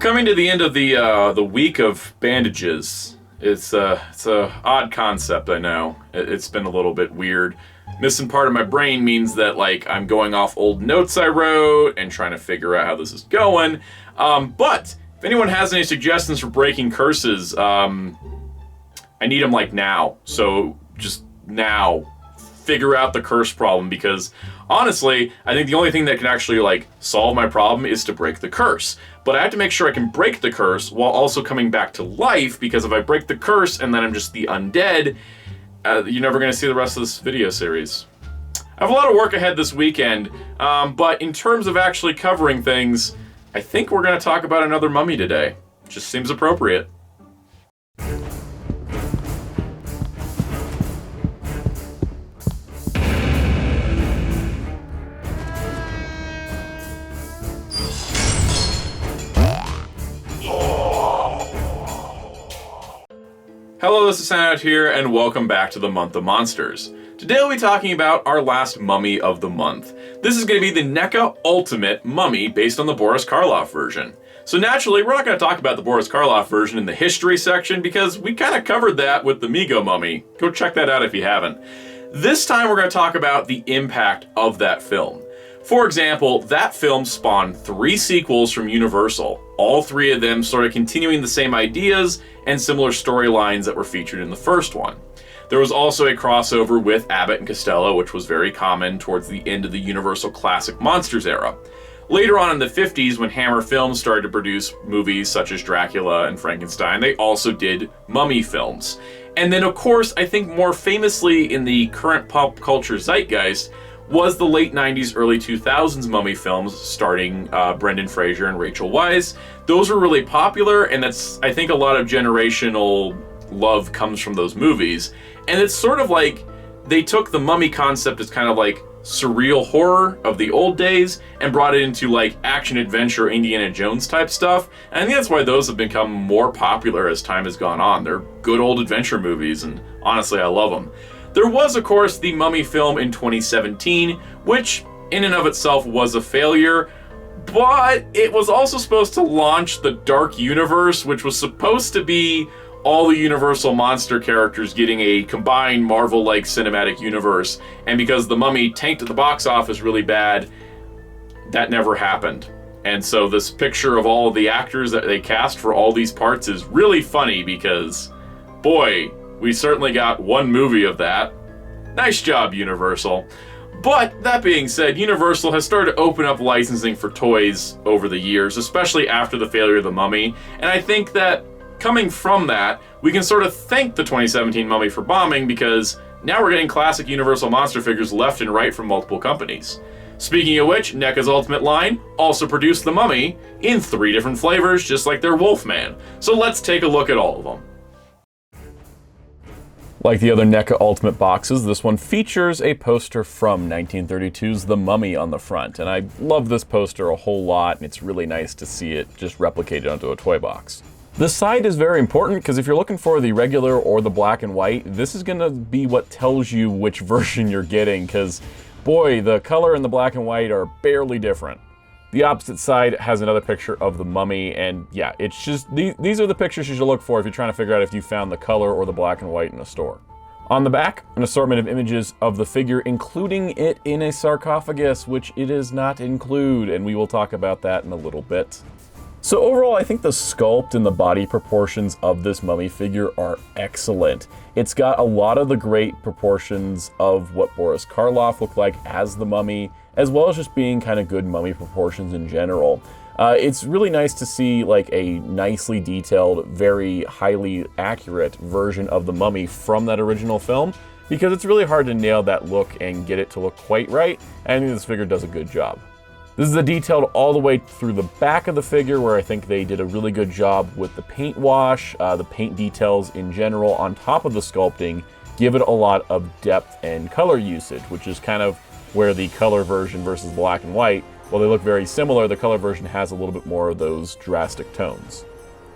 coming to the end of the week of bandages. It's a odd concept, I know. It's been a little bit weird. Missing part of my brain means that, like, I'm going off old notes I wrote and trying to figure out how this is going. But if anyone has any suggestions for breaking curses, I need them, like, now. So just now, figure out the curse problem, because honestly, I think the only thing that can actually, like, solve my problem is to break the curse. But I have to make sure I can break the curse while also coming back to life, because if I break the curse and then I'm just the undead, you're never going to see the rest of this video series. I have a lot of work ahead this weekend, but in terms of actually covering things, I think we're going to talk about another mummy today. Just seems appropriate. Hello, this is Soundout here, and welcome back to the Month of Monsters. Today we'll be talking about our last mummy of the month. This is going to be the Neca Ultimate Mummy based on the Boris Karloff version. So naturally, we're not going to talk about the Boris Karloff version in the history section because we kind of covered that with the Mego mummy. Go check that out if you haven't. This time we're going to talk about the impact of that film. For example, that film spawned 3 sequels from Universal, all 3 of them sort of continuing the same ideas and similar storylines that were featured in the first one. There was also a crossover with Abbott and Costello, which was very common towards the end of the Universal Classic Monsters era. Later on in the 50s, when Hammer Films started to produce movies such as Dracula and Frankenstein, they also did mummy films. And then, of course, I think more famously in the current pop culture zeitgeist, was the late 90s, early 2000s mummy films starring Brendan Fraser and Rachel Weisz. Those were really popular, and that's, I think, a lot of generational love comes from those movies. And it's sort of like they took the mummy concept as kind of like surreal horror of the old days and brought it into like action adventure Indiana Jones type stuff. And I think that's why those have become more popular as time has gone on. They're good old adventure movies, and honestly, I love them. There was, of course, the Mummy film in 2017, which in and of itself was a failure, but it was also supposed to launch the Dark Universe, which was supposed to be all the Universal monster characters getting a combined Marvel-like cinematic universe, and because the Mummy tanked at the box office really bad, that never happened. And so this picture of all of the actors that they cast for all these parts is really funny because, boy, we certainly got one movie of that. Nice job, Universal. But that being said, Universal has started to open up licensing for toys over the years, especially after the failure of The Mummy. And I think that coming from that, we can sort of thank the 2017 Mummy for bombing, because now we're getting classic Universal monster figures left and right from multiple companies. Speaking of which, NECA's Ultimate line also produced The Mummy in 3 different flavors, just like their Wolfman. So let's take a look at all of them. Like the other NECA Ultimate boxes, this one features a poster from 1932's The Mummy on the front, and I love this poster a whole lot, and it's really nice to see it just replicated onto a toy box. The side is very important because if you're looking for the regular or the black and white, this is going to be what tells you which version you're getting, because boy, the color and the black and white are barely different. The opposite side has another picture of the Mummy, and yeah, it's just, these are the pictures you should look for if you're trying to figure out if you found the color or the black and white in a store. On the back, an assortment of images of the figure, including it in a sarcophagus, which it does not include, and we will talk about that in a little bit. So overall, I think the sculpt and the body proportions of this mummy figure are excellent. It's got a lot of the great proportions of what Boris Karloff looked like as the mummy, as well as just being kind of good mummy proportions in general. It's really nice to see like a nicely detailed, very highly accurate version of the mummy from that original film, because it's really hard to nail that look and get it to look quite right, and I think this figure does a good job. This is detailed all the way through the back of the figure, where I think they did a really good job with the paint wash, the paint details in general on top of the sculpting, give it a lot of depth and color usage, which is kind of where the color version versus black and white, while they look very similar, the color version has a little bit more of those drastic tones.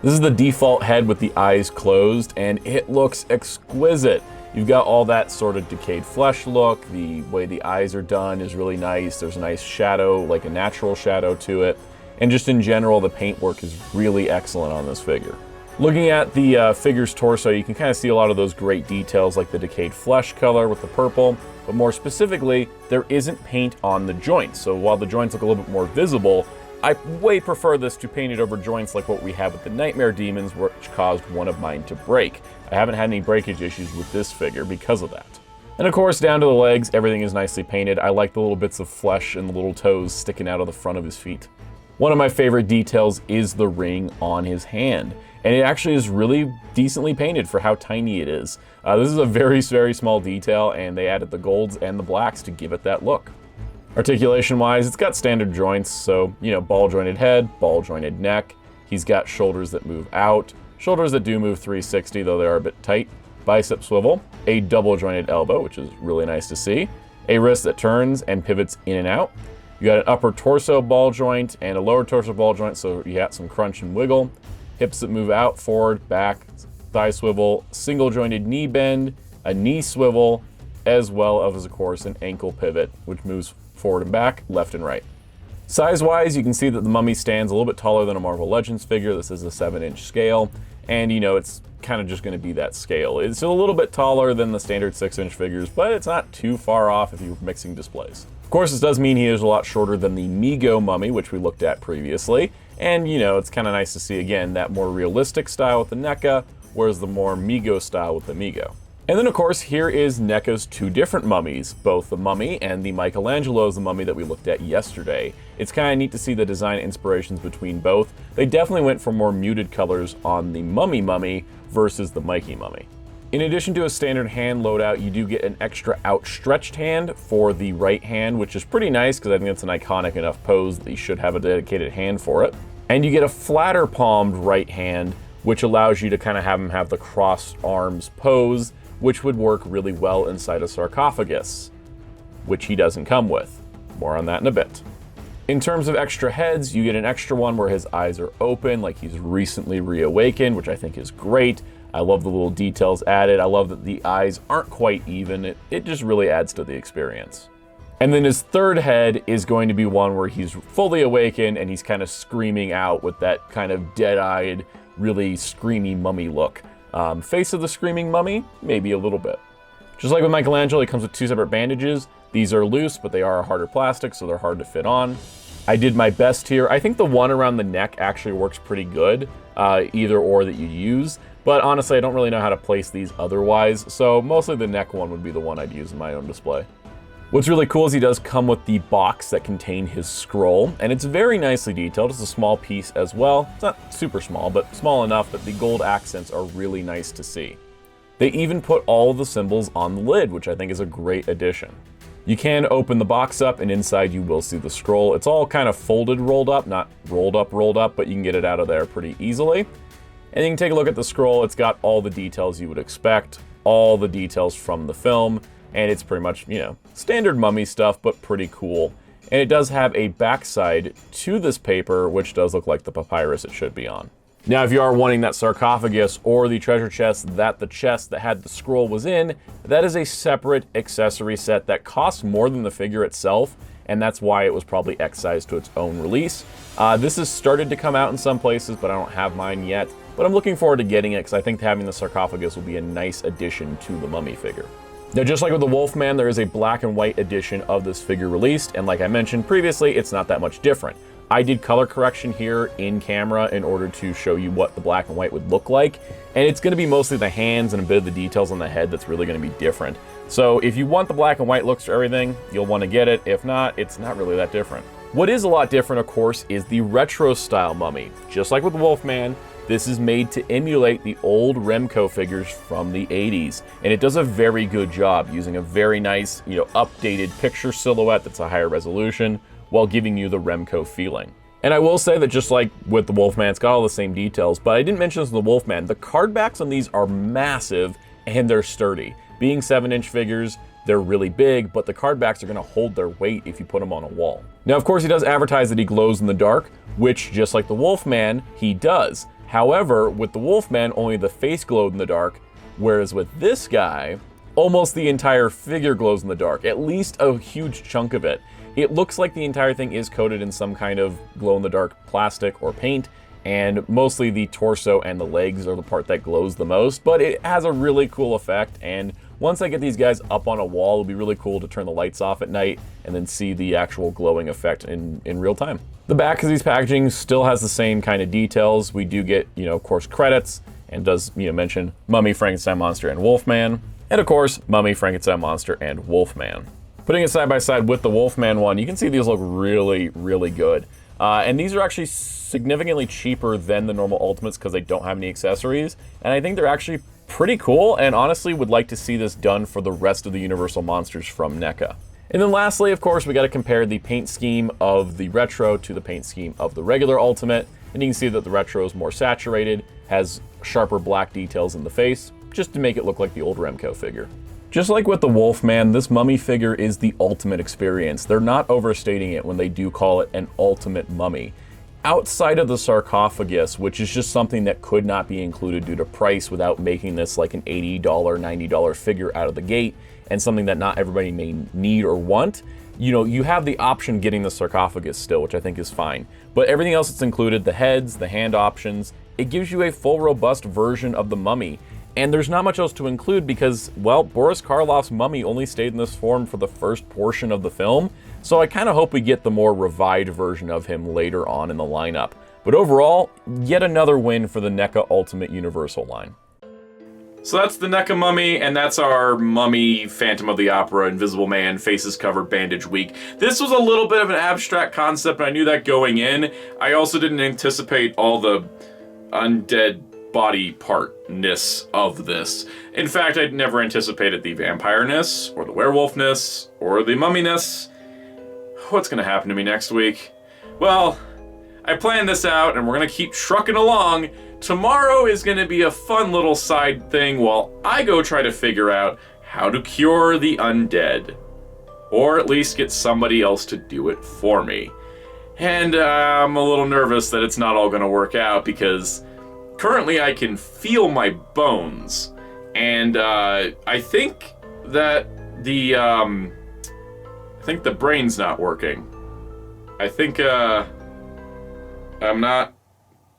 This is the default head with the eyes closed, and it looks exquisite. You've got all that sort of decayed flesh look. The way the eyes are done is really nice. There's a nice shadow, like a natural shadow to it. and just in general, the paintwork is really excellent on this figure. Looking at the figure's torso, you can kind of see a lot of those great details like the decayed flesh color with the purple, but more specifically, there isn't paint on the joints. So while the joints look a little bit more visible, I way prefer this to painted over joints like what we have with the Nightmare Demons, which caused one of mine to break. I haven't had any breakage issues with this figure because of that. And of course, down to the legs, everything is nicely painted. I like the little bits of flesh and the little toes sticking out of the front of his feet. One of my favorite details is the ring on his hand. And it actually is really decently painted for how tiny it is. This is a very, very small detail, and they added the golds and the blacks to give it that look. Articulation-wise, it's got standard joints, so, you know, ball-jointed head, ball-jointed neck. He's got shoulders that move out, shoulders that do move 360, though they are a bit tight. Bicep swivel, a double-jointed elbow, which is really nice to see. A wrist that turns and pivots in and out. You got an upper torso ball joint and a lower torso ball joint, so you got some crunch and wiggle. Hips that move out, forward, back, thigh swivel, single jointed knee bend, a knee swivel, as well as, of course, an ankle pivot, which moves forward and back, left and right. Size-wise, you can see that the mummy stands a little bit taller than a Marvel Legends figure. This is a 7-inch scale, and you know, it's kind of just going to be that scale. It's a little bit taller than the standard 6-inch figures, but it's not too far off if you're mixing displays. Of course, this does mean he is a lot shorter than the Mego mummy, which we looked at previously. And, you know, it's kind of nice to see, again, that more realistic style with the Neca, whereas the more Mego style with the Mego. And then, of course, here is Neca's two different mummies, both the mummy and the Michelangelo's the mummy that we looked at yesterday. It's kind of neat to see the design inspirations between both. They definitely went for more muted colors on the mummy versus the Mikey mummy. In addition to a standard hand loadout, you do get an extra outstretched hand for the right hand, which is pretty nice because I think it's an iconic enough pose that you should have a dedicated hand for it. And you get a flatter palmed right hand, which allows you to kind of have him have the crossed arms pose, which would work really well inside a sarcophagus, which he doesn't come with. More on that in a bit. In terms of extra heads, you get an extra one where his eyes are open, like he's recently reawakened, which I think is great. I love the little details added. I love that the eyes aren't quite even. It just really adds to the experience. And then his third head is going to be one where he's fully awakened and he's kind of screaming out with that kind of dead-eyed, really screamy mummy look. Face of the screaming mummy, maybe a little bit. Just like with Michelangelo, he comes with two separate bandages. These are loose, but they are a harder plastic, so they're hard to fit on. I did my best here. I think the one around the neck actually works pretty good, either or that you use. But honestly, I don't really know how to place these otherwise, so mostly the neck one would be the one I'd use in my own display. What's really cool is he does come with the box that contained his scroll, and it's very nicely detailed. It's a small piece as well. It's not super small, but small enough that the gold accents are really nice to see. They even put all of the symbols on the lid, which I think is a great addition. You can open the box up, and inside you will see the scroll. It's all kind of folded, rolled up, not rolled up, but you can get it out of there pretty easily. And you can take a look at the scroll. It's got all the details you would expect, all the details from the film, and it's pretty much, you know, standard mummy stuff, but pretty cool. And it does have a backside to this paper, which does look like the papyrus it should be on. Now, if you are wanting that sarcophagus or the treasure chest that the chest that had the scroll was in, that is a separate accessory set that costs more than the figure itself, and that's why it was probably excised to its own release. This has started to come out in some places, but I don't have mine yet. But I'm looking forward to getting it because I think having the sarcophagus will be a nice addition to the mummy figure. Now, just like with the Wolfman, there is a black and white edition of this figure released, and like I mentioned previously, it's not that much different. I did color correction here in camera in order to show you what the black and white would look like, and it's going to be mostly the hands and a bit of the details on the head that's really going to be different. So if you want the black and white looks for everything, you'll want to get it. If not, it's not really that different. What is a lot different, of course, is the retro style mummy. Just like with the Wolfman, this is made to emulate the old Remco figures from the 80s, and it does a very good job using a very nice, updated picture silhouette that's a higher resolution while giving you the Remco feeling. And I will say that just like with the Wolfman, it's got all the same details, but I didn't mention this in the Wolfman. The card backs on these are massive and they're sturdy. Being 7-inch figures, they're really big, but the card backs are going to hold their weight if you put them on a wall. Now, of course, he does advertise that he glows in the dark, which, just like the Wolfman, he does. However, with the Wolfman, only the face glowed in the dark, whereas with this guy, almost the entire figure glows in the dark, at least a huge chunk of it. It looks like the entire thing is coated in some kind of glow-in-the-dark plastic or paint, and mostly the torso and the legs are the part that glows the most, but it has a really cool effect, and once I get these guys up on a wall, it'll be really cool to turn the lights off at night and then see the actual glowing effect in real time. The back of these packaging still has the same kind of details. We do get, of course, credits, and does, mention Mummy, Frankenstein Monster, and Wolfman, and of course, Mummy, Frankenstein Monster, and Wolfman. Putting it side by side with the Wolfman one, you can see these look really, really good. And these are actually significantly cheaper than the normal Ultimates because they don't have any accessories, and I think they're actually pretty cool, and honestly would like to see this done for the rest of the Universal monsters from Neca. And then lastly, of course, we got to compare the paint scheme of the Retro to the paint scheme of the regular Ultimate, and you can see that the Retro is more saturated, has sharper black details in the face, just to make it look like the old Remco figure. Just like with the Wolfman, this Mummy figure is the ultimate experience. They're not overstating it when they do call it an ultimate mummy. Outside of the sarcophagus, which is just something that could not be included due to price without making this like an $80, $90 figure out of the gate, and something that not everybody may need or want, you have the option getting the sarcophagus still, which I think is fine. But everything else that's included, the heads, the hand options, it gives you a full robust version of the mummy. And there's not much else to include because, well, Boris Karloff's mummy only stayed in this form for the first portion of the film, so I kind of hope we get the more revived version of him later on in the lineup. But overall, yet another win for the Neca Ultimate Universal line. So that's the Neca Mummy, and that's our Mummy, Phantom of the Opera, Invisible Man, Faces Covered, Bandage Week. This was a little bit of an abstract concept, and I knew that going in. I also didn't anticipate all the undead body partness of this. In fact, I'd never anticipated the vampire-ness, or the werewolf-ness, or the mummy-ness. What's gonna happen to me next week? Well, I planned this out, and we're gonna keep trucking along. Tomorrow is gonna be a fun little side thing while I go try to figure out how to cure the undead. Or at least get somebody else to do it for me. And I'm a little nervous that it's not all gonna work out because currently I can feel my bones. And I think that the brain's not working. I think I'm not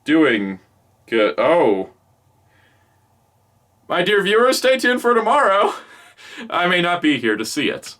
doing good. Oh. My dear viewers, stay tuned for tomorrow. I may not be here to see it.